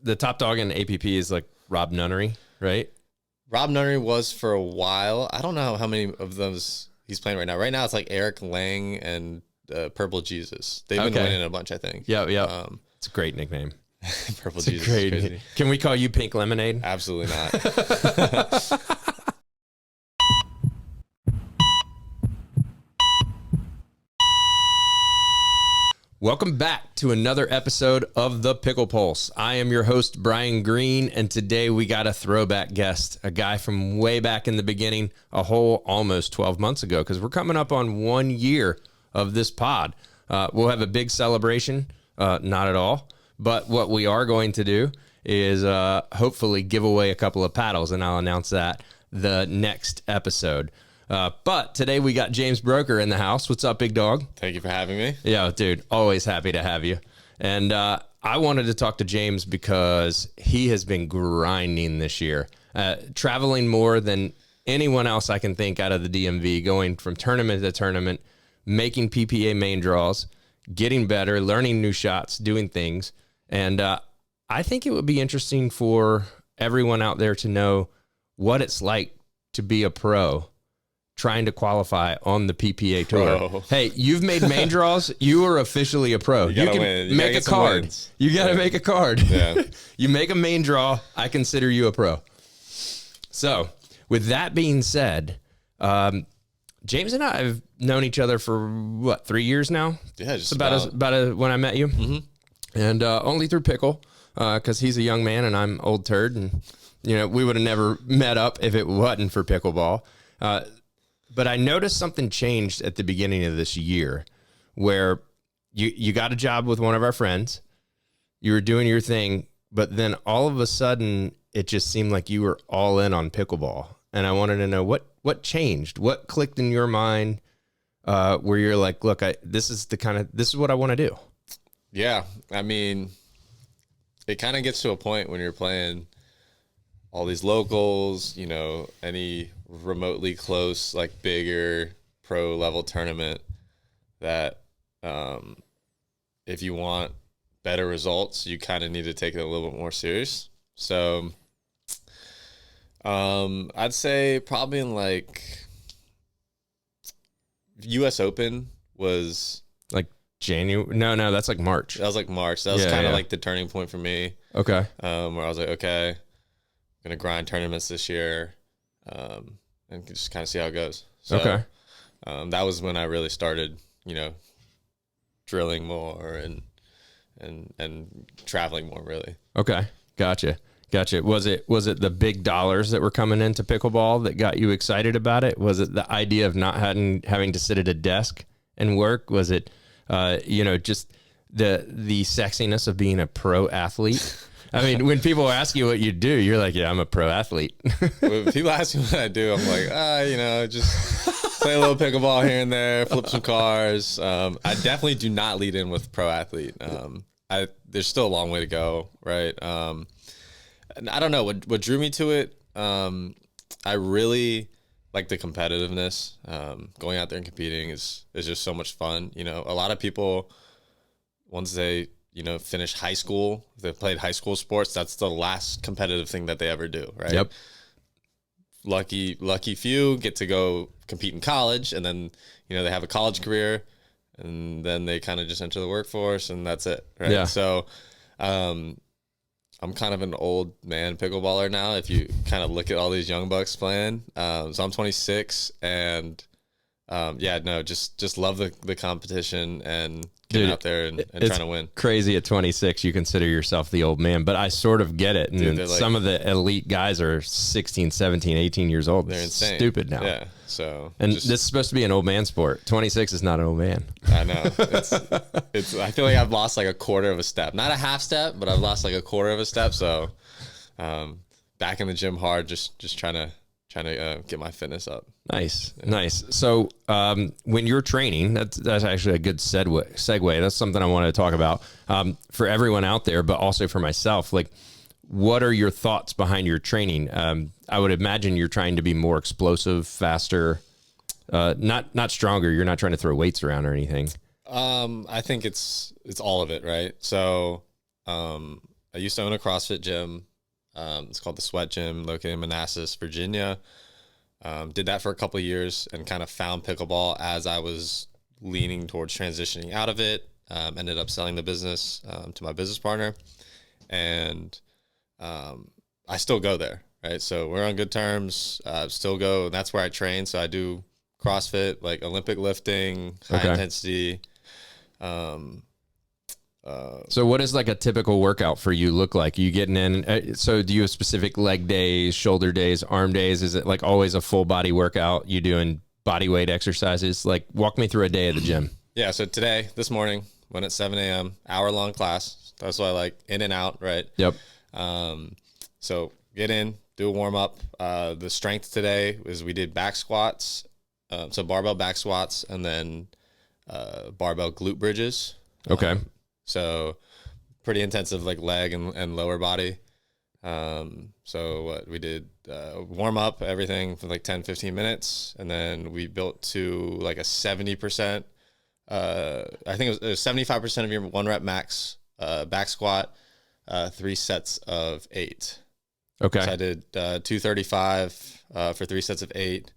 the top dog in APP is like Rob Nunnery, right? Rob Nunnery was for a while. I don't know how many of those he's playing right now. Right now, it's like Eric Lang and Purple Jesus. They've been winning a bunch, I think. Yeah. It's a great nickname. Purple Jesus. Great. Can we call you Pink Lemonade? Absolutely not. Welcome back to another episode of the Pickle Pulse. I am your host, Brian Green, and today we got a throwback guest, a guy from way back in the beginning, a whole almost 12 months ago, because we're coming up on 1 year of this pod. We'll have a big celebration, not at all, but what we are going to do is hopefully give away a couple of paddles, and I'll announce that the next episode. But today we got James Broker in the house. What's up, big dog? Thank you for having me. Yeah, dude, always happy to have you. And I wanted to talk to James because he has been grinding this year, traveling more than anyone else I can think out of the DMV, going from tournament to tournament, making PPA main draws, getting better, learning new shots, doing things. And I think it would be interesting for everyone out there to know what it's like to be a pro trying to qualify on the PPA Tour. Bro. Hey, you've made main draws. You are officially a pro. You can make a card. Wins. You got to make a card. Yeah. You make a main draw, I consider you a pro. So, with that being said, James and I have known each other for, what, 3 years now? Yeah, just about when I met you. Mm-hmm. And only through Pickle, because he's a young man and I'm old turd. And, you know, we would have never met up if it wasn't for pickleball. But I noticed something changed at the beginning of this year where you got a job with one of our friends, you were doing your thing, but then all of a sudden it just seemed like you were all in on pickleball. And I wanted to know what changed, what clicked in your mind where you're like, look, this is what I want to do. Yeah. I mean, it kind of gets to a point when you're playing all these locals, you know, any remotely close, like bigger pro level tournament that if you want better results, you kind of need to take it a little bit more serious. So I'd say probably in like US Open was like January. No, that's like March. That was like March. That was kind of like the turning point for me. Okay. Where I was like, okay, I'm gonna grind tournaments this year, and just kind of see how it goes. So, okay. That was when I really started, you know, drilling more and traveling more, really. Okay, gotcha. Was it the big dollars that were coming into pickleball that got you excited about it? Was it the idea of not having to sit at a desk and work? Was it, just the sexiness of being a pro athlete? I mean, when people ask you what you do, you're like, yeah, I'm a pro athlete. When people ask me what I do, I'm like, just play a little pickleball here and there, flip some cars. I definitely do not lead in with pro athlete. There's still a long way to go, right? And I don't know what drew me to it. I really like the competitiveness. Going out there and competing is just so much fun. You know, a lot of people, once they finish high school, if they played high school sports, that's the last competitive thing that they ever do, right? Yep. Lucky few get to go compete in college, and then, they have a college career, and then they kind of just enter the workforce, and that's it, right? Yeah. So, I'm kind of an old man pickleballer now, if you kind of look at all these young bucks playing. So I'm 26, and just love the competition and getting out there and trying to win. Crazy at 26, you consider yourself the old man, but I sort of get it. And some of the elite guys are 16, 17, 18 years old. They're insane. Stupid now. Yeah. So, this is supposed to be an old man sport. 26 is not an old man. I know. I feel like I've lost like a quarter of a step, not a half step, but I've lost like a quarter of a step. So, back in the gym hard, just trying to get my fitness up. Nice. So when you're training, that's actually a good segue. That's something I wanted to talk about for everyone out there, but also for myself. Like, what are your thoughts behind your training? I would imagine you're trying to be more explosive, faster, not stronger. You're not trying to throw weights around or anything. I think it's all of it, right? So I used to own a CrossFit gym. It's called the Sweat Gym, located in Manassas, Virginia. Did that for a couple of years and kind of found pickleball as I was leaning towards transitioning out of it. Ended up selling the business to my business partner, and I still go there, right? So we're on good terms. Still go. And that's where I train. So I do CrossFit, like Olympic lifting, high intensity. So what does like a typical workout for you look like? You getting in? So do you have specific leg days, shoulder days, arm days? Is it like always a full body workout? You doing body weight exercises? Like walk me through a day at the gym. Yeah. So this morning, went at 7 a.m., hour-long class. That's why I like in and out, right? Yep. So get in, do a warm-up. The strength today is we did back squats, so barbell back squats, and then barbell glute bridges. Okay. So pretty intensive, like leg and lower body. So what we did, warm up everything for like 10, 15 minutes. And then we built to like a 70%, I think it was 75% of your 1 rep max, back squat, 3 sets of 8. Okay. So I did 235 for 3 sets of 8.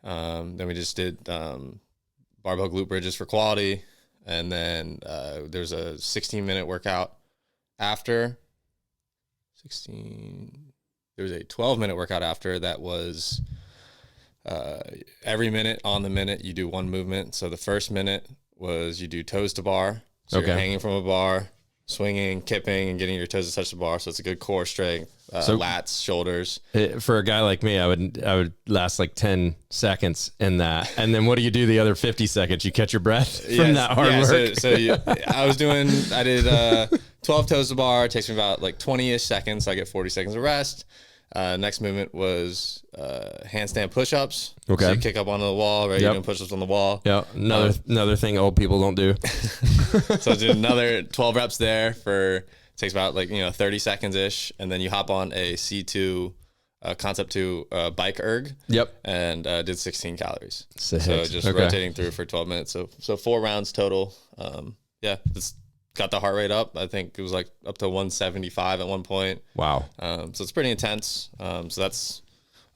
Then we just did barbell glute bridges for quality. And then there's a 16-minute workout after. There was a 12-minute workout after that was every minute on the minute you do one movement. So the first minute was you do toes to bar. So you're hanging from a bar, swinging, kipping, and getting your toes to touch the bar. So it's a good core strength, lats, shoulders. For a guy like me, I would last like 10 seconds in that. And then what do you do the other 50 seconds? You catch your breath from that hard work? I did 12 toes to bar. It takes me about like 20-ish seconds. So I get 40 seconds of rest. Next movement was handstand push-ups. Okay. So you kick up onto the wall, right? You're doing push-ups on the wall. Yeah. Another thing old people don't do. So I did another 12 reps there takes about 30 seconds ish. And then you hop on a C2 Concept 2 bike erg. Yep. And did 16 calories. Sick. So just rotating through for 12 minutes. So 4 rounds total. It's got the heart rate up. I think it was like up to 175 at one point. Wow. So it's pretty intense. So that's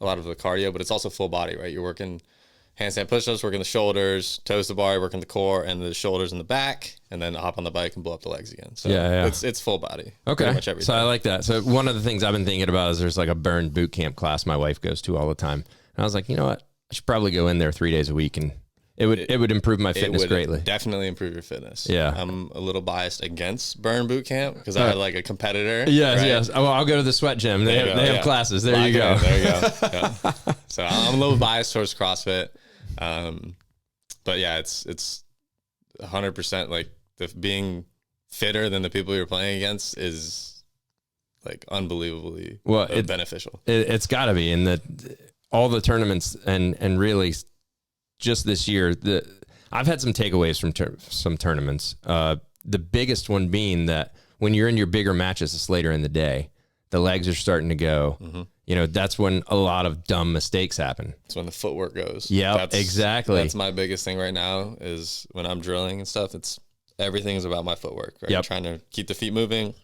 a lot of the cardio, but it's also full body, right? You're working handstand push-ups, working the shoulders, toes to bar, working the core and the shoulders and the back, and then hop on the bike and blow up the legs again. So it's full body. Okay. Pretty much every So day. I like that. So one of the things I've been thinking about is there's like a burn boot camp class my wife goes to all the time. And I was like, you know what? I should probably go in there 3 days a week, and it would improve my fitness greatly. Definitely improve your fitness. Yeah. I'm a little biased against burn boot camp because I had like a competitor. Yes, right? yes. Oh, I'll go to the sweat gym. They have classes. There you go. There you go. Yeah. So I'm a little biased towards CrossFit. But yeah, it's 100% like being fitter than the people you're playing against is like unbelievably beneficial. It's got to be. And all the tournaments and really just this year, I've had some takeaways from some tournaments. The biggest one being that when you're in your bigger matches, it's later in the day, the legs are starting to go. Mm-hmm. That's when a lot of dumb mistakes happen. It's when the footwork goes. Yeah, exactly. That's my biggest thing right now is when I'm drilling and stuff, everything is about my footwork, right? Yep. Trying to keep the feet moving,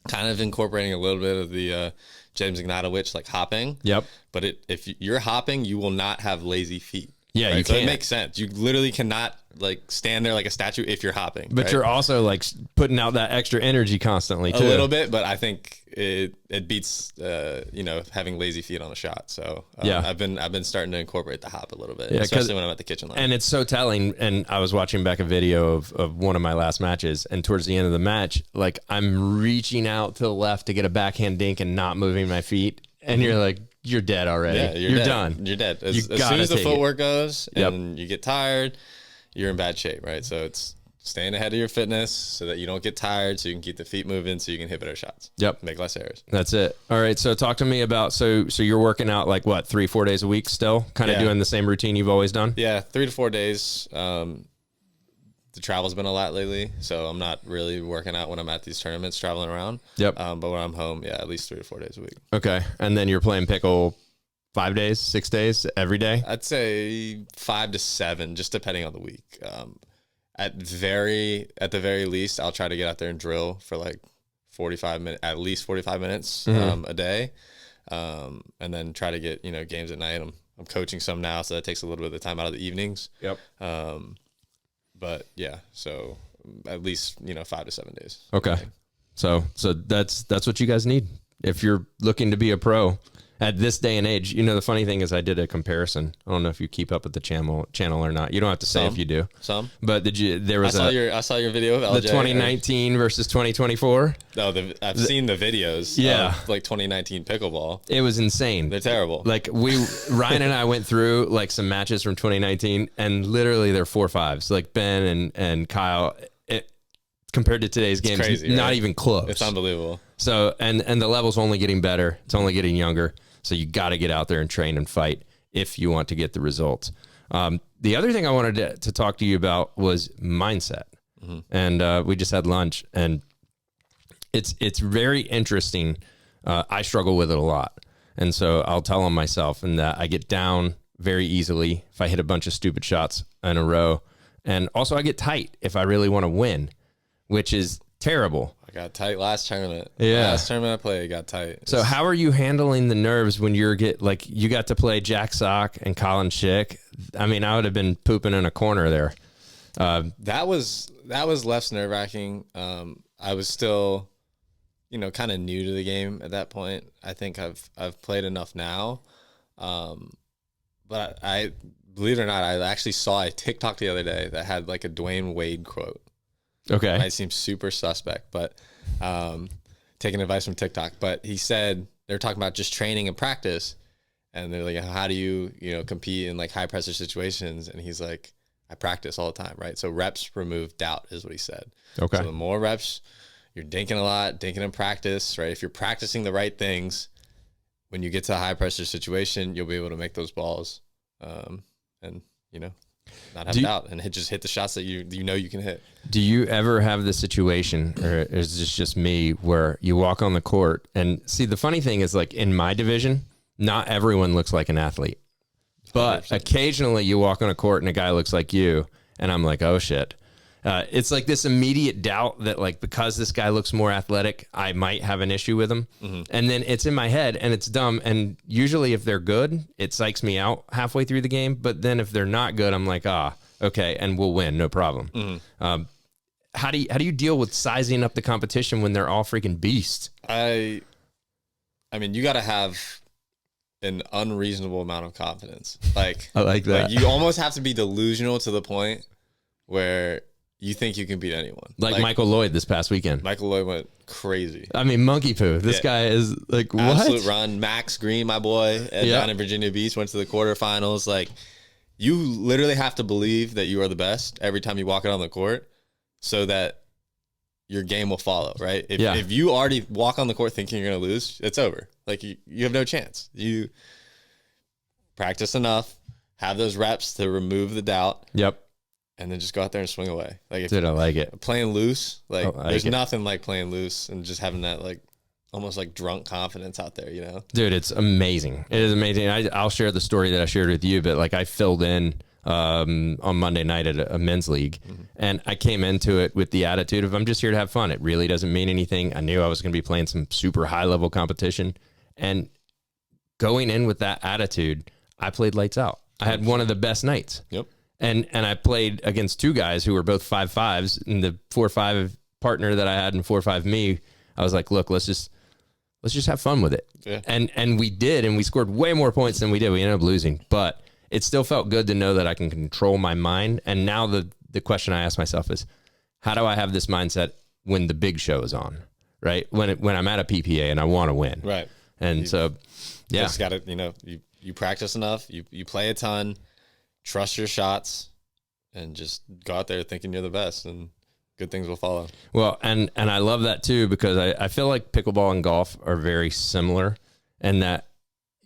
kind of incorporating a little bit of the James Ignatowicz, like hopping. Yep. But if you're hopping, you will not have lazy feet. Yeah, right? you so can't. It makes sense. You literally cannot like stand there like a statue if you're hopping. But right? you're also like putting out that extra energy constantly too. A little bit, but I think it beats having lazy feet on a shot. So I've been starting to incorporate the hop a little bit, especially when I'm at the kitchen line. And it's so telling. And I was watching back a video of one of my last matches, and towards the end of the match, like I'm reaching out to the left to get a backhand dink and not moving my feet, and you're like, you're dead already. Yeah, you're done. You're dead. As soon as the footwork goes and you get tired, you're in bad shape, right? So it's staying ahead of your fitness so that you don't get tired, so you can keep the feet moving, so you can hit better shots. Yep. Make less errors. That's it. All right. So talk to me about, so you're working out like what, 3-4 days a week still? Kind of doing the same routine you've always done? Yeah, 3 to 4 days. The travel's been a lot lately, so I'm not really working out when I'm at these tournaments traveling around. Yep. But when I'm home, at least 3 to 4 days a week. Okay. And then you're playing pickle 5 days, 6 days, every day? I'd say 5 to 7, just depending on the week. At the very least, I'll try to get out there and drill for at least 45 minutes a day, and then try to get games at night. I'm coaching some now, so that takes a little bit of the time out of the evenings. Yep. But yeah, so at least 5 to 7 days. Okay. So that's what you guys need if you're looking to be a pro at this day and age. The funny thing is I did a comparison. I don't know if you keep up with the channel or not. You don't have to say if you do. But I saw your video of LJ, the 2019 versus 2024. No, I've seen the videos. Yeah. Of, like 2019 pickleball. It was insane. They're terrible. Like Ryan and I went through like some matches from 2019 and literally they're 4-5s. Like Ben and Kyle, compared to today's games, crazy, not right? even close. It's unbelievable. So, and the level's only getting better. It's only getting younger. So you got to get out there and train and fight if you want to get the results. The other thing I wanted to talk to you about was mindset. And we just had lunch, and it's very interesting. I struggle with it a lot. And so I'll tell on myself and that I get down very easily if I hit a bunch of stupid shots in a row. And also I get tight if I really want to win, which is terrible. I got tight last tournament. Yeah. Last tournament I played, I got tight. So how are you handling the nerves when you got to play Jack Sock and Colin Schick? I mean, I would have been pooping in a corner there. That was less nerve-wracking. I was still, kind of new to the game at that point. I think I've played enough now. But I believe it or not, I actually saw a TikTok the other day that had like a Dwayne Wade quote. Okay. It might seem super suspect, but taking advice from TikTok. But he said they're talking about just training and practice, and they're like, "How do you compete in like high pressure situations?" And he's like, "I practice all the time, right?" So reps remove doubt is what he said. Okay. So the more reps, you're dinking a lot, dinking in practice, right? If you're practicing the right things, when you get to a high pressure situation, you'll be able to make those balls, and not have doubt and just hit the shots that you can hit. Do you ever have the situation, or is this just me, where you walk on the court and see, the funny thing is, like in my division, not everyone looks like an athlete, but 100%. Occasionally you walk on a court and a guy looks like you, and I'm like, oh shit. It's like this immediate doubt that like, because this guy looks more athletic, I might have an issue with him. And then it's in my head and it's dumb. And usually if they're good, it psychs me out halfway through the game. But then if they're not good, I'm like, okay. And we'll win. No problem. How do you deal with sizing up the competition when they're all freaking beasts? I mean, you got to have an unreasonable amount of confidence. Like, I like that. Like, you almost have to be delusional to the point where you think you can beat anyone. Like Michael Lloyd this past weekend. Michael Lloyd went crazy. I mean, monkey poo. This guy is like, what? Absolute run. Max Green, my boy, down in Virginia Beach, went to the quarterfinals. Like, you literally have to believe that you are the best every time you walk out on the court so that your game will follow, right? If you already walk on the court thinking you're going to lose, it's over. Like, you have no chance. You practice enough, have those reps to remove the doubt. Yep. And then just go out there and swing away. Like, dude, I like it. Playing loose, there's nothing like playing loose and just having that like almost like drunk confidence out there, Dude, it's amazing. It is amazing. I'll share the story that I shared with you, but like I filled in on Monday night at a men's league, and I came into it with the attitude of I'm just here to have fun. It really doesn't mean anything. I knew I was going to be playing some super high level competition, and going in with that attitude, I played lights out. I had one of the best nights. Yep. And I played against two guys who were both 5'5s, and the 4-5 partner that I had and 4-5 me, I was like, look, let's just have fun with it. Yeah. And we did, and we scored way more points than we did. We ended up losing, but it still felt good to know that I can control my mind. And now the question I ask myself is, how do I have this mindset when the big show is on, right? When I'm at a PPA and I want to win. Right. And you just got to, you practice enough, you play a ton, trust your shots, and just go out there thinking you're the best, and good things will follow. Well, and I love that too, because I feel like pickleball and golf are very similar, and that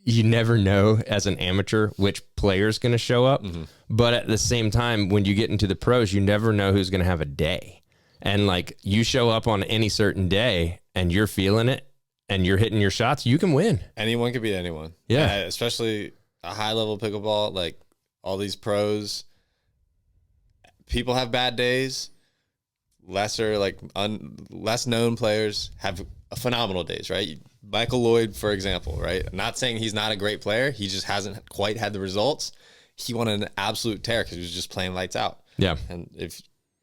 you never know as an amateur which player's going to show up. But at the same time, when you get into the pros, you never know who's going to have a day. And like, you show up on any certain day and you're feeling it and you're hitting your shots, you can win. Anyone can beat anyone. Yeah. Especially a high level pickleball, like all these pros, people have bad days. lesser, like less known players have phenomenal days, right? Michael Lloyd, for example, right? I'm not saying he's not a great player. He just hasn't quite had the results. He won an absolute tear because he was just playing lights out. Yeah. And if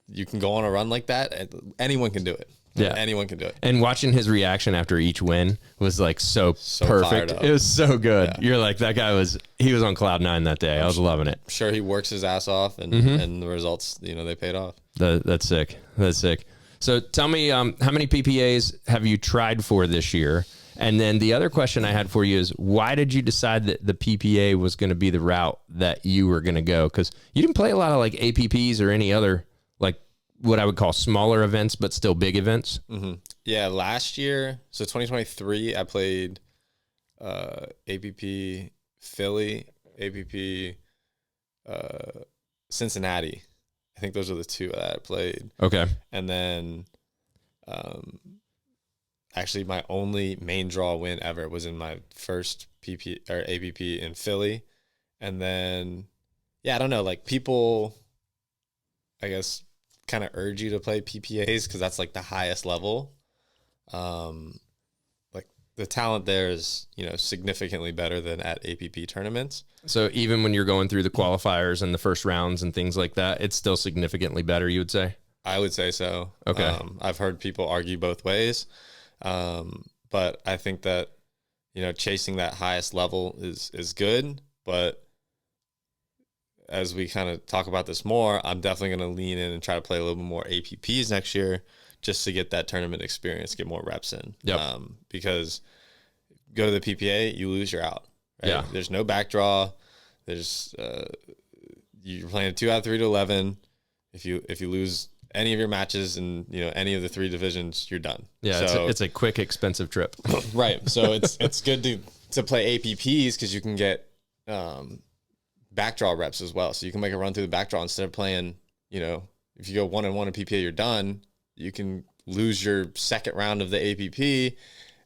you can go on a run like that, anyone can do it. Yeah. Anyone can do it. And watching his reaction after each win was like so perfect. It was so good. Yeah. You're like, that guy he was on cloud 9 that day. I was loving it. I'm sure he works his ass off and the results, they paid off. That's sick. That's sick. So tell me, how many PPAs have you tried for this year? And then the other question I had for you is, why did you decide that the PPA was going to be the route that you were going to go? Because you didn't play a lot of like APPs or any other like what I would call smaller events, but still big events. Mm-hmm. Yeah, last year, so 2023, I played APP Philly, APP Cincinnati. I think those are the two that I played. Okay. And then actually my only main draw win ever was in my first APP in Philly. And then, I don't know, like people, I guess, kind of urge you to play PPAs because that's like the highest level. Like the talent there is, significantly better than at APP tournaments. So even when you're going through the qualifiers and the first rounds and things like that, it's still significantly better, you would say? I would say so. Okay. I've heard people argue both ways. But I think that, chasing that highest level is good, but as we kind of talk about this more, I'm definitely going to lean in and try to play a little bit more APPs next year just to get that tournament experience, get more reps in. Yep. Because go to the PPA, you lose, you're out. Right? Yeah. There's no back draw. There's you're playing a 2 out of 3 to 11. If you lose any of your matches in any of the 3 divisions, you're done. Yeah, so, it's a quick, expensive trip. Right. So it's good to play APPs because you can get backdraw reps as well. So you can make a run through the backdraw instead of playing, if you go 1-1 in PPA, you're done. You can lose your second round of the APP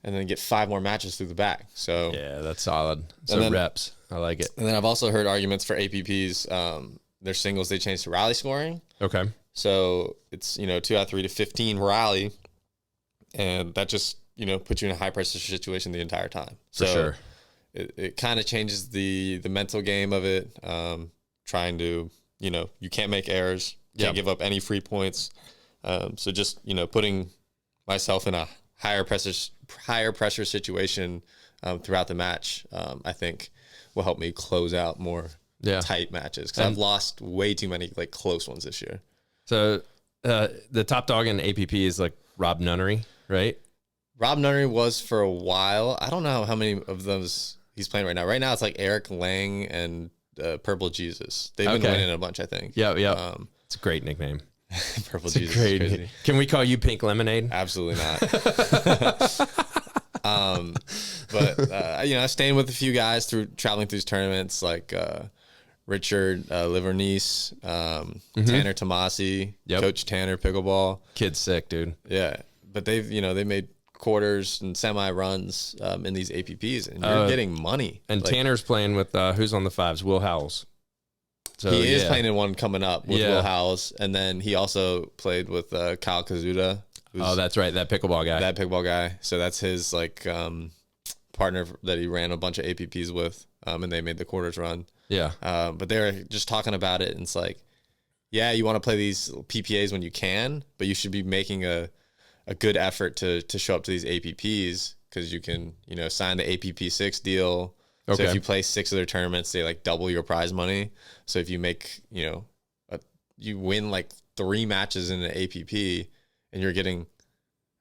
and then get 5 more matches through the back. So yeah, that's solid. So reps. I like it. And then I've also heard arguments for APPs. Their singles, they changed to rally scoring. Okay. So it's, 2 out of 3 to 15 rally. And that just, puts you in a high pressure situation the entire time. For sure. It kind of changes the mental game of it. Trying to, you can't make errors, can't give up any free points. So just, putting myself in a higher pressure situation throughout the match, I think will help me close out more tight matches because I've lost way too many like close ones this year. So the top dog in APP is like Rob Nunnery, right? Rob Nunnery was for a while. I don't know how many of those he's playing right now. Right now it's like Eric Lang and Purple Jesus. They've been winning a bunch, I think. Yeah. It's a great nickname. Purple Jesus. Great. Is crazy. Can we call you Pink Lemonade? Absolutely not. But I staying with a few guys traveling through these tournaments like Richard Livernice, Tanner Tomasi, Coach Tanner Pickleball. Kid's sick, dude. Yeah, but they've they made quarters and semi runs in these APPs, and you're getting money. And like, Tanner's playing with who's on the 5s? Will Howells. So he is playing in one coming up with Will Howells, and then he also played with Kyle Kazuda. Oh, that's right, that pickleball guy. So that's his like partner that he ran a bunch of APPs with, and they made the quarters run. Yeah. But they're just talking about it, and it's like, yeah, you want to play these PPAs when you can, but you should be making a good effort to show up to these APPs because you can, sign the APP 6 deal. Okay. So if you play 6 of their tournaments, they like double your prize money. So if you make, you win like 3 matches in an APP and you're getting,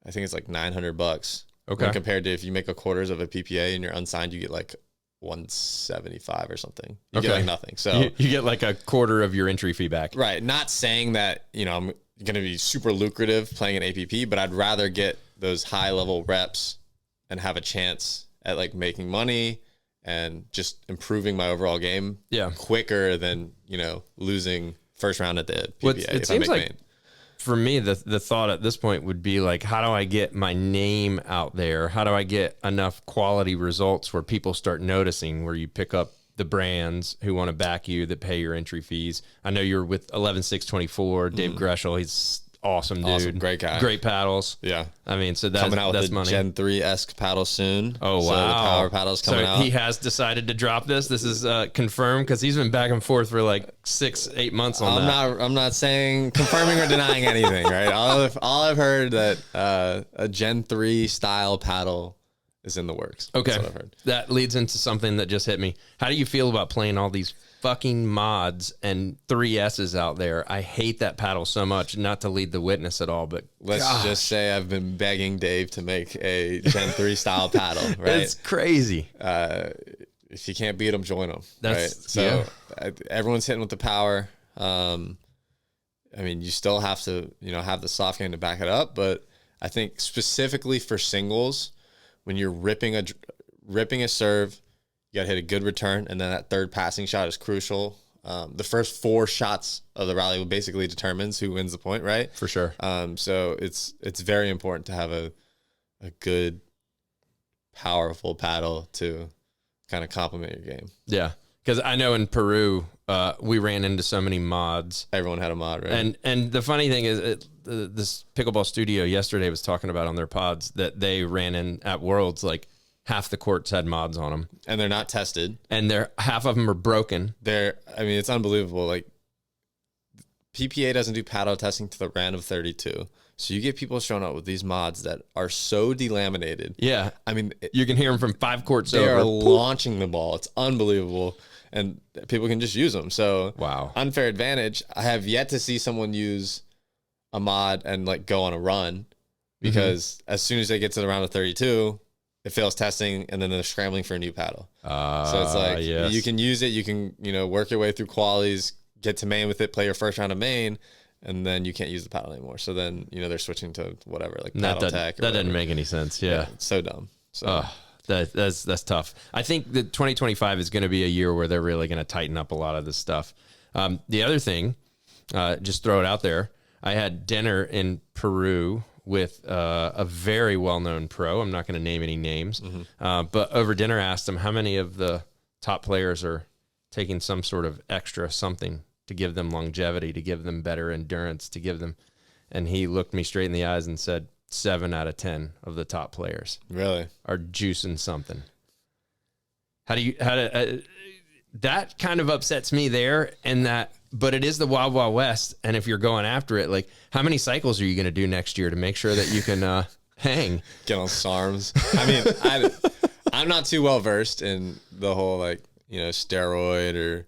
I think it's like $900. Okay. When compared to if you make a quarters of a PPA and you're unsigned, you get like 175 or something. You get like nothing. So you get like a quarter of your entry fee back. Right. Not saying that, I'm going to be super lucrative playing an APP, but I'd rather get those high level reps and have a chance at like making money and just improving my overall game quicker than, losing first round at the PPA. It seems like for me, the thought at this point would be like, how do I get my name out there? How do I get enough quality results where people start noticing, where you pick up the brands who want to back you that pay your entry fees? I know you're with 11-6-24, Dave Greschel. He's awesome, dude. Awesome. Great guy. Great paddles. Yeah. I mean, so that's coming out with that's the money. Gen 3-esque paddle soon. Oh, wow. So the power paddle's coming out. He has decided to drop this. This is confirmed because he's been back and forth for like 6-8 months on that. I'm not saying confirming or denying anything, right? All I've heard that a Gen 3 style paddle is in the works. Okay. That's what I've heard. That leads into something that just hit me. How do you feel about playing all these fucking mods and 3S's out there? I hate that paddle so much, not to lead the witness at all, but Let's just say I've been begging Dave to make a Gen 3 style paddle, right? It's crazy. If you can't beat them, join them. That's- right? So everyone's hitting with the power. I mean, you still have to, have the soft game to back it up, but I think specifically for singles, when you're ripping a serve, you got to hit a good return, and then that third passing shot is crucial. The first 4 shots of the rally basically determines who wins the point, right? For sure. So it's very important to have a good, powerful paddle to kind of complement your game. Yeah. Because I know in Peru, we ran into so many mods. Everyone had a mod, right? And the funny thing is, this pickleball studio yesterday was talking about on their pods that they ran in at Worlds, like half the courts had mods on them. And they're not tested. And half of them are broken. It's unbelievable. Like, PPA doesn't do paddle testing to the random 32. So you get people showing up with these mods that are so delaminated. Yeah. I mean, you can hear them from 5 courts they over. are launching the ball. It's unbelievable. And people can just use them. So wow. Unfair advantage. I have yet to see someone use a mod and like go on a run, because as soon as they get to the round of 32, it fails testing, and then they're scrambling for a new paddle. So it's like, you can use it. You can, work your way through qualies, get to main with it, play your first round of main, and then you can't use the paddle anymore. So then, they're switching to whatever, like paddle tech. That doesn't make any sense. Yeah. It's so dumb. So that's tough. I think that 2025 is going to be a year where they're really going to tighten up a lot of this stuff. The other thing, just throw it out there. I had dinner in Peru with a very well-known pro. I'm not going to name any names, but over dinner asked him how many of the top players are taking some sort of extra something to give them longevity, to give them better endurance, to give them, and he looked me straight in the eyes and said 7 out of 10 of the top players really are juicing something. That kind of upsets me there, and but it is the Wild Wild West. And if you're going after it, like, how many cycles are you going to do next year to make sure that you can hang? Get on SARMs. I mean, I'm not too well versed in the whole, like, steroid or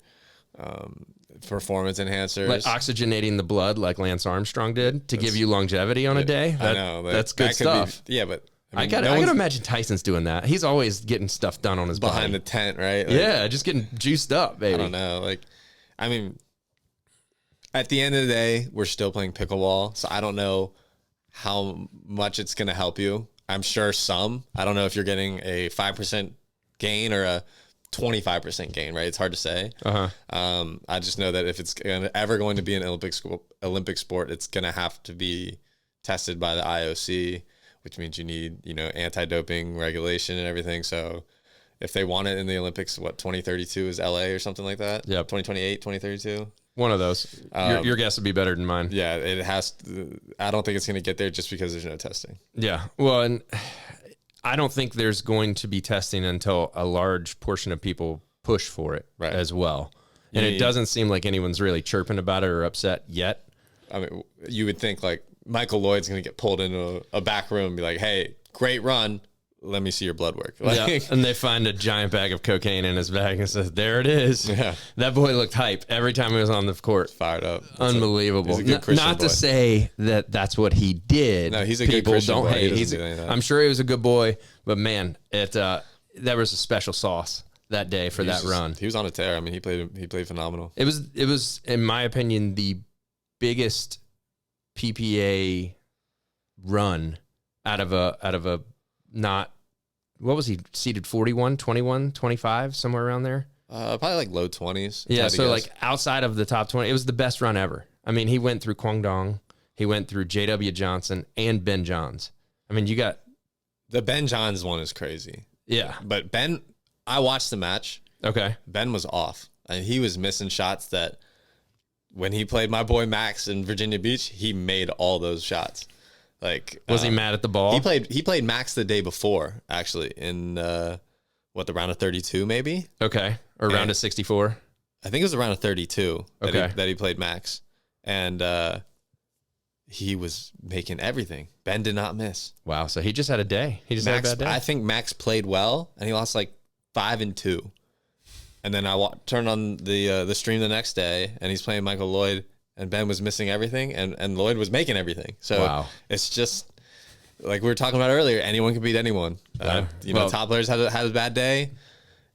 performance enhancers. Like oxygenating the blood like Lance Armstrong did to give you longevity on a day. I know. That's good stuff. But I mean, I gotta imagine Tyson's doing that. He's always getting stuff done on his behind body. the tent, right? Like, just getting juiced up, baby. I don't know. Like, I mean, at the end of the day, we're still playing pickleball, so I don't know how much it's going to help you. I'm sure some. I don't know if you're getting a 5% gain or a 25% gain, right? It's hard to say. I just know that if it's ever going to be an Olympic sport, it's going to have to be tested by the IOC, which means you need, anti-doping regulation and everything. So if they want it in the Olympics, 2032 is LA or something like that? Yeah. 2028, 2032? One of those. Your guess would be better than mine. Yeah, it has I don't think it's going to get there just because there's no testing. Yeah. Well, and I don't think there's going to be testing until a large portion of people push for it as well. And it doesn't seem like anyone's really chirping about it or upset yet. I mean, you would think like Michael Lloyd's going to get pulled into a back room and be like, hey, great run. Let me see your blood work. Like, and they find a giant bag of cocaine in his bag and says, there it is. Yeah. That boy looked hype every time he was on the court. Fired up. Unbelievable. He's a good Christian Not boy. to say that that's what he did. No, he's a good People Christian don't boy. hate. He doesn't do any of that. I'm sure he was a good boy, but man, there was a special sauce that day for that run. He was on a tear. I mean, he played phenomenal. It was, in my opinion, the biggest PPA run out of a not, what was he seeded? 41, 21, 25, somewhere around there. Probably like low 20s. Yeah. So like outside of the top 20, it was the best run ever. I mean, he went through Kwang Dong, he went through JW Johnson and Ben Johns. I mean, you got the Ben Johns one is crazy. Yeah. But Ben, I watched the match. Okay. Ben was off. And he was missing shots that when he played my boy Max in Virginia Beach, he made all those shots. Like, Was he mad at the ball? He played Max the day before, actually, in the round of 32 maybe. Okay, or round of 64. I think it was around a 32 Okay. that he played Max, and he was making everything. Ben did not miss. Wow, so he just had a day. He just had a bad day. I think Max played well, and he lost like 5-2. And then I turned on the stream the next day, and he's playing Michael Lloyd, and Ben was missing everything, and Lloyd was making everything. So wow. It's just like we were talking about earlier. Anyone can beat anyone. Top players had a bad day.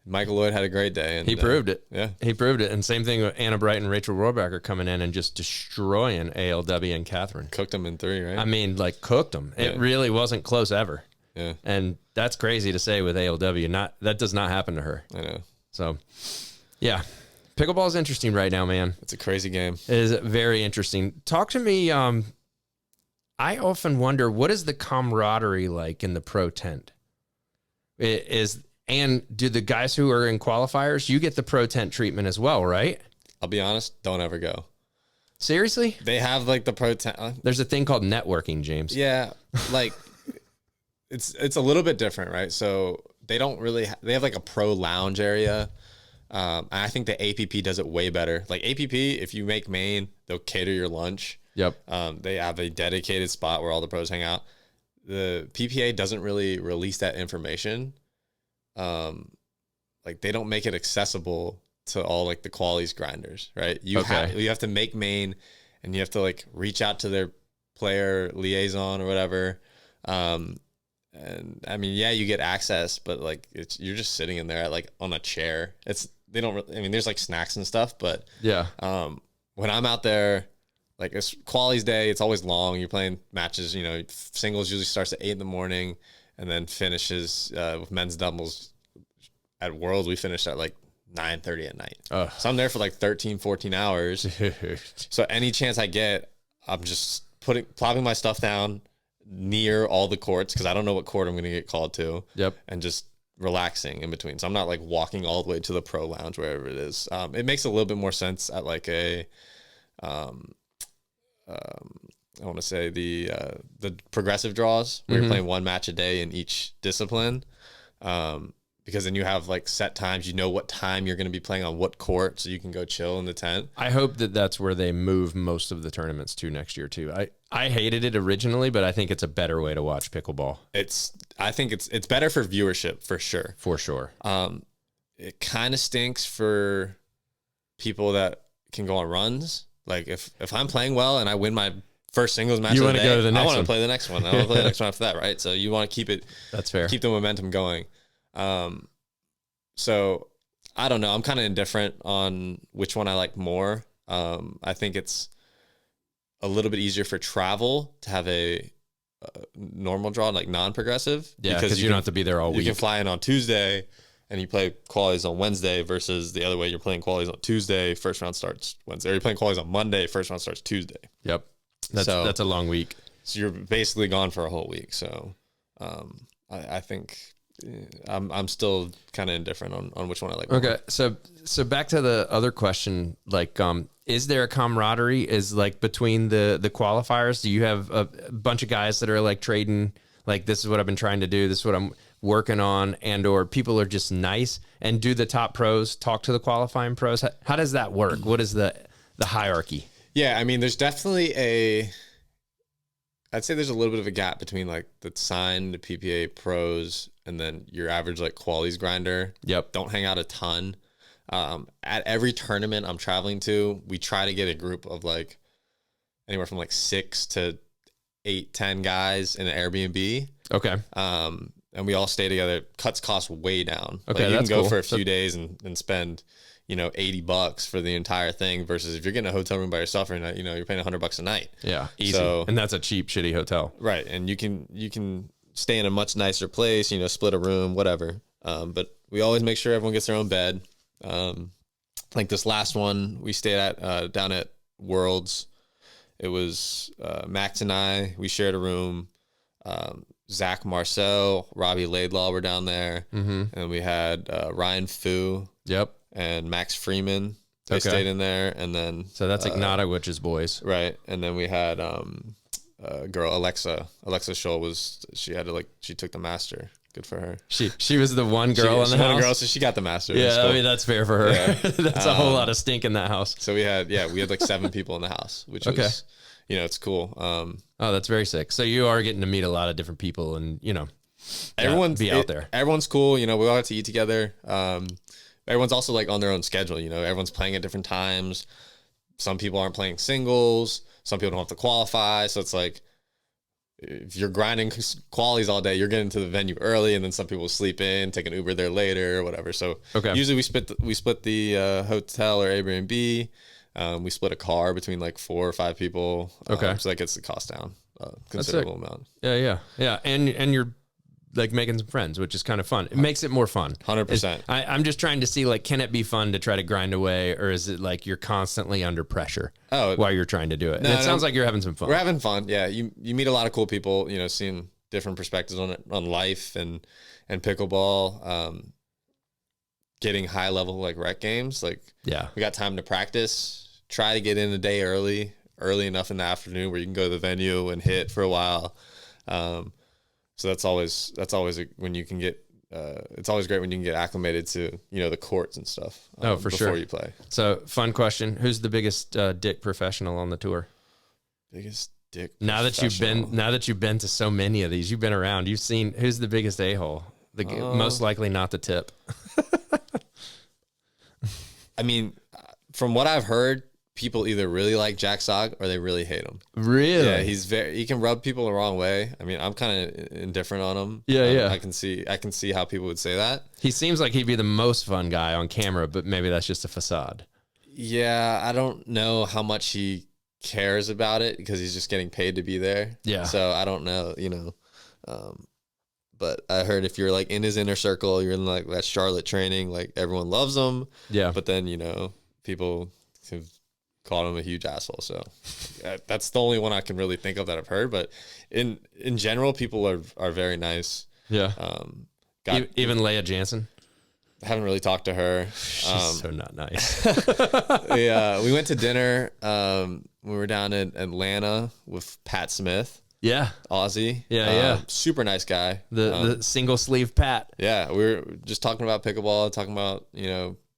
Michael Lloyd had a great day. And he proved it. Yeah. He proved it. And same thing with Anna Bright and Rachel Rohrbacher coming in and just destroying ALW and Catherine. Cooked them in 3, right? I mean, like cooked them. It really wasn't close ever. Yeah. And that's crazy to say with ALW. That does not happen to her. I know. So, yeah. Pickleball is interesting right now, man. It's a crazy game. It is very interesting. Talk to me. I often wonder, what is the camaraderie like in the pro tent? And do the guys who are in qualifiers, you get the pro tent treatment as well, right? I'll be honest, don't ever go. Seriously? They have like the pro tent. There's a thing called networking, James. Yeah, like it's a little bit different, right? So they don't really they have like a pro lounge area. And I think the APP does it way better. Like APP, if you make main, they'll cater your lunch. Yep. They have a dedicated spot where all the pros hang out. The PPA doesn't really release that information. Like they don't make it accessible to all like the qualies grinders, right? You have to make main, and you have to like reach out to their player liaison or whatever. And I mean, yeah, you get access, but like you're just sitting in there like on a chair. There's like snacks and stuff, but yeah. When I'm out there, like it's qualies day, it's always long. You're playing matches, singles usually starts at 8 a.m. and then finishes with men's doubles. At Worlds, we finished at like 9:30 at night. So I'm there for like 13, 14 hours. Dude. So any chance I get, I'm just plopping my stuff down near all the courts because I don't know what court I'm going to get called to. Yep. And just relaxing in between. So I'm not like walking all the way to the pro lounge, wherever it is. It makes a little bit more sense at like I want to say the progressive draws where you're playing one match a day in each discipline. Because then you have like set times, what time you're going to be playing on what court, so you can go chill in the tent. I hope that's where they move most of the tournaments to next year too. I hated it originally, but I think it's a better way to watch pickleball. I think it's better for viewership for sure. For sure. It kind of stinks for people that can go on runs. Like if I'm playing well and I win my first singles match, you want to go to the next one. I want to play the next one. I want to play the next one after that, right? So you want to keep it. That's fair. Keep the momentum going. So I don't know. I'm kind of indifferent on which one I like more. I think it's a little bit easier for travel to have a normal draw, like non-progressive. Yeah, because you don't have to be there all week. You can fly in on Tuesday and you play qualies on Wednesday versus the other way. You're playing qualies on Tuesday, first round starts Wednesday. Or you're playing qualies on Monday, first round starts Tuesday. Yep. That's a long week. So you're basically gone for a whole week. So I think I'm still kind of indifferent on which one I like more. Okay, so back to the other question, like, is there a camaraderie? Is like between the qualifiers? Do you have a bunch of guys that are like trading? Like, this is what I've been trying to do. This is what I'm working on, or people are just nice. And do the top pros talk to the qualifying pros? How does that work? What is the hierarchy? Yeah, I mean, there's definitely I'd say there's a little bit of a gap between like the signed PPA pros and then your average like qualies grinder. Yep. Don't hang out a ton. At every tournament I'm traveling to, we try to get a group of like anywhere from like 6 to 8, 10 guys in an Airbnb. Okay. And we all stay together. Cuts cost way down. Okay, like you can go cool. for a few days and spend, $80 for the entire thing versus if you're getting a hotel room by yourself every night, you're paying $100 a night. Yeah. Easy. So, and that's a cheap, shitty hotel. Right. And you can stay in a much nicer place, split a room, whatever. But we always make sure everyone gets their own bed. Like this last one we stayed at, down at Worlds. It was, Max and I, we shared a room. Zach Marceau, Robbie Laidlaw were down there. Mm-hmm. And we had, Ryan Fu. Yep. And Max Freeman. They stayed in there, and then so that's Ignata, which is boys, right? And then we had girl Alexa Scholl she took the master. Good for her. She was the one girl in the house. Girl, so she got the master. Yeah, cool. I mean that's fair for her. Yeah. That's a whole lot of stink in that house. So we had like 7 people in the house, which was, it's cool. Oh, that's very sick. So you are getting to meet a lot of different people, and everyone's out there. Everyone's cool. We all have to eat together. Everyone's also like on their own schedule. Everyone's playing at different times. Some people aren't playing singles. Some people don't have to qualify. So it's like, if you're grinding qualies all day, you're getting to the venue early, and then some people sleep in, take an Uber there later or whatever. So usually we split the hotel or Airbnb. We split a car between like 4 or 5 people. So that gets the cost down a considerable amount. Yeah. And you're like making some friends, which is kind of fun. It makes it more fun. 100%. I'm just trying to see, like, can it be fun to try to grind away, or is it like you're constantly under pressure while you're trying to do it? It sounds like you're having some fun. We're having fun. Yeah. You meet a lot of cool people, seeing different perspectives on life and pickleball, getting high level like rec games. Like, we got time to practice, try to get in a day early enough in the afternoon where you can go to the venue and hit for a while. So that's always when you can get, it's always great when you can get acclimated to, the courts and stuff. For sure. Before you play. So fun question. Who's the biggest dick professional on the tour? Biggest dick Now that you've been to so many of these, you've been around, you've seen, who's the biggest a-hole? Most likely not the tip. I mean, from what I've heard, people either really like Jack Sog or they really hate him. Really? Yeah, he can rub people the wrong way. I mean, I'm kind of indifferent on him. Yeah. I can see how people would say that. He seems like he'd be the most fun guy on camera, but maybe that's just a facade. Yeah, I don't know how much he cares about it because he's just getting paid to be there. Yeah. So I don't know, but I heard if you're like in his inner circle, you're in like that Charlotte training, like everyone loves him. Yeah. But then, people have called him a huge asshole. So that's the only one I can really think of that I've heard. But in general, people are very nice. Yeah. Even Leia Jansen. I haven't really talked to her. She's so not nice. We went to dinner. We were down in Atlanta with Pat Smith. Yeah. Aussie. Yeah. Super nice guy. The single sleeve Pat. Yeah. We were just talking about pickleball, talking about,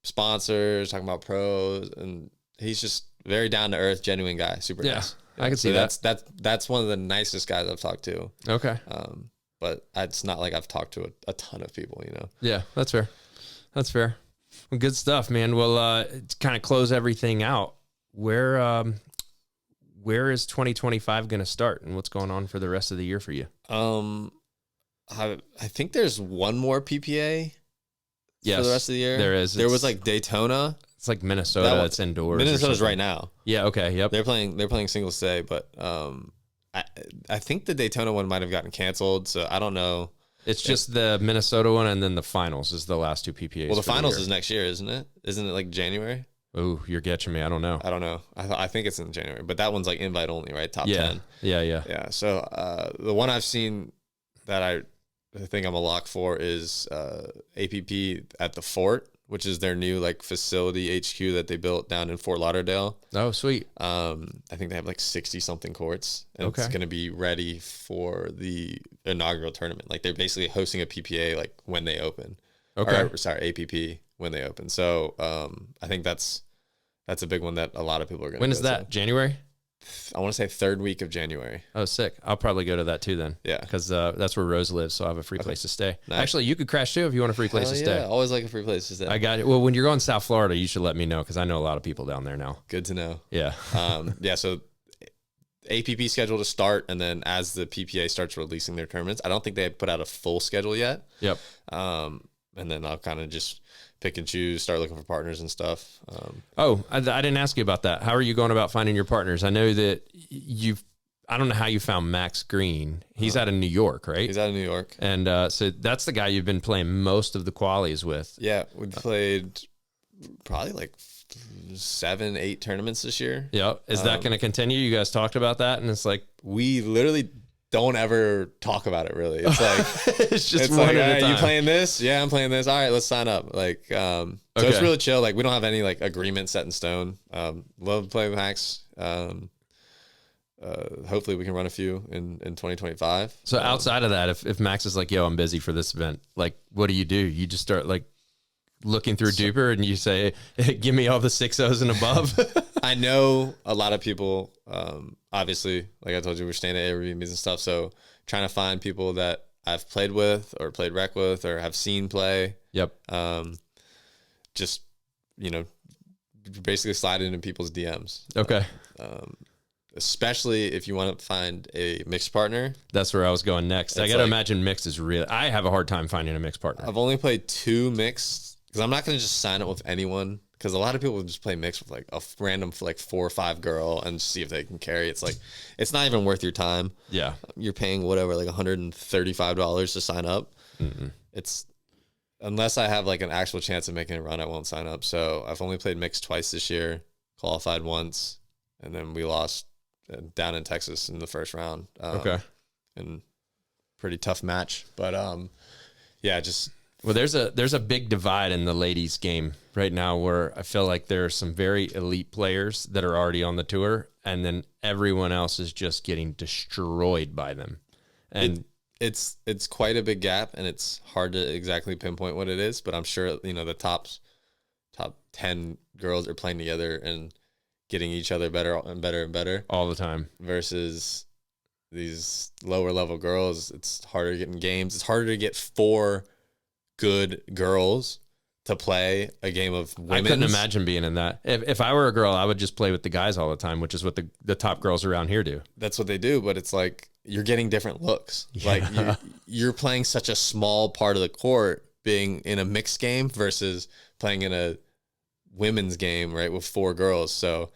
sponsors, talking about pros, and he's just very down to earth, genuine guy. Super nice. I can see that. That's one of the nicest guys I've talked to. Okay. But it's not like I've talked to a ton of people, Yeah, that's fair. That's fair. Well, good stuff, man. Well, to kind of close everything out, where is 2025 going to start, and what's going on for the rest of the year for you? I think there's one more PPA for the rest of the year. There is. There was like Daytona. It's like Minnesota. It's indoors. Minnesota's right now. Yeah. Okay. Yep. They're playing singles today, but I think the Daytona one might have gotten canceled. So I don't know. It's just the Minnesota one, and then the finals is the last 2 PPAs. Well, the finals is next year, isn't it? Isn't it like January? Oh, you're catching me. I don't know. I think it's in January, but that one's like invite only, right? Top 10. Yeah. So the one I've seen that I think I'm a lock for is APP at the Fort, which is their new like facility HQ that they built down in Fort Lauderdale. Oh, sweet. I think they have like 60 something courts, and it's going to be ready for the inaugural tournament. Like they're basically hosting a PPA like when they open. APP when they open. So I think that's a big one that a lot of people are going to. When is that? January? I want to say 3rd week of January. Oh, sick. I'll probably go to that too then. Yeah. Because that's where Rose lives, so I have a free place to stay. Nice. Actually, you could crash too if you want a free place to stay. Yeah, always like a free place to stay. I got it. Well, when you're going to South Florida, you should let me know because I know a lot of people down there now. Good to know. Yeah. So APP scheduled to start, and then as the PPA starts releasing their tournaments, I don't think they put out a full schedule yet. Yep. And then I'll kind of just pick and choose, start looking for partners and stuff. I didn't ask you about that. How are you going about finding your partners? I know that I don't know how you found Max Green. He's out of New York, right? He's out of New York. And so that's the guy you've been playing most of the qualies with. Yeah, we played probably like 7-8 tournaments this year. Yeah. Is that going to continue? You guys talked about that, and it's like we literally don't ever talk about it really. It's like, It's just it's one like, at a "Hey, time. you playing this? Yeah, I'm playing this. All right, let's sign up. Like, so it's Okay. really chill. Like we don't have any like agreement set in stone. Love to play with Max. Hopefully we can run a few in 2025. So outside of that, if Max is like, yo, I'm busy for this event, like, what do? You just start like looking through Duper and you say, hey, give me all the 6-0s and above. I know a lot of people, obviously, like I told you, we're staying at Airbnbs and stuff. So trying to find people that I've played with or played rec with or have seen play. Yep. Just, basically slide into people's DMs. Okay. Especially if you want to find a mixed partner. That's where I was going next. I got to imagine mixed is real. I have a hard time finding a mixed partner. I've only played 2 mixed because I'm not going to just sign up with anyone. Because a lot of people will just play mixed with like a random like 4 or 5 girl and see if they can carry. It's like, it's not even worth your time. Yeah. You're paying whatever, like $135 to sign up. It's, unless I have like an actual chance of making a run, I won't sign up. So I've only played mixed twice this year, qualified once, and then we lost down in Texas in the first round. Okay. And pretty tough match, but yeah, just. Well, there's a big divide in the ladies game right now where I feel like there are some very elite players that are already on the tour, and then everyone else is just getting destroyed by them. And it's quite a big gap, and it's hard to exactly pinpoint what it is, but I'm sure the top 10 girls are playing together and getting each other better and better and better all the time versus these lower level girls. It's harder getting games. It's harder to get 4 good girls to play a game of women's. I couldn't imagine being in that. If I were a girl, I would just play with the guys all the time, which is what the top girls around here do. That's what they do, but it's like you're getting different looks. Yeah. Like you're playing such a small part of the court being in a mixed game versus playing in a women's game, right, with 4 girls. So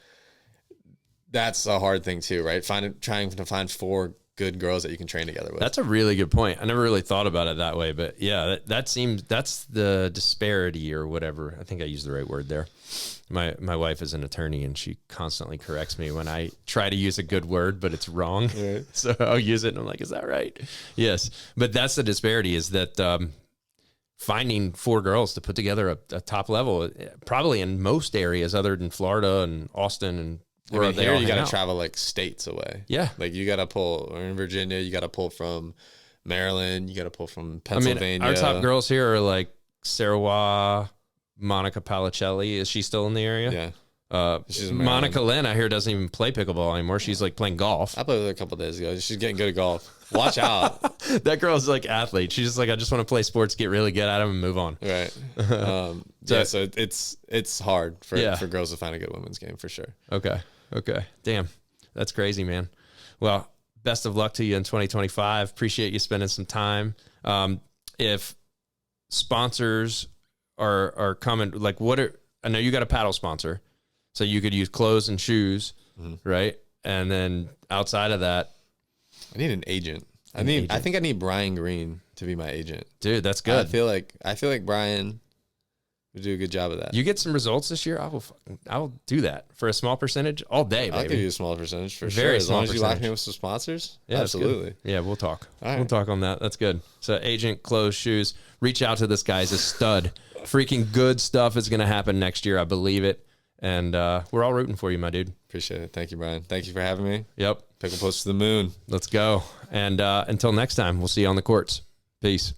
that's a hard thing too, right? Trying to find 4 good girls that you can train together with. That's a really good point. I never really thought about it that way, but yeah, that seems, that's the disparity or whatever. I think I used the right word there. My wife is an attorney and she constantly corrects me when I try to use a good word, but it's wrong. Right. So I'll use it and I'm like, is that right? Yes. But that's the disparity, is that finding 4 girls to put together a top level, probably in most areas other than Florida and Austin and here you got to travel like states away. Yeah. Like you got to pull, or in Virginia, you got to pull from Maryland, you got to pull from Pennsylvania. Our top girls here are like Sarah Waugh, Monica Palicelli. Is she still in the area? Yeah. She's in Monica Lynn, I hear, doesn't even play pickleball anymore. She's like playing golf. I played with her a couple days ago. She's getting good at golf. Watch out. That girl's like athlete. She's just like, I just want to play sports, get really good at them, and move on. Right. So it's hard for girls to find a good women's game for sure. Okay. Damn. That's crazy, man. Well, best of luck to you in 2025. Appreciate you spending some time. If sponsors are coming, like I know you got a paddle sponsor, so you could use clothes and shoes, right? And then outside of that, I need an agent. I think I need Brian Green to be my agent. Dude, that's good. I feel like Brian would do a good job of that. You get some results this year, I'll do that for a small percentage all day, baby. I'll give you a small percentage for Very sure. As long as you lock percentage. me with some sponsors. Yeah, absolutely. Yeah, we'll talk. All right. We'll talk on that. That's good. So agent, clothes, shoes, reach out to this guy. He's a stud. Freaking good stuff is going to happen next year. I believe it. And we're all rooting for you, my dude. Appreciate it. Thank you, Brian. Thank you for having me. Yep. Pickle post to the moon. Let's go. And until next time, we'll see you on the courts. Peace.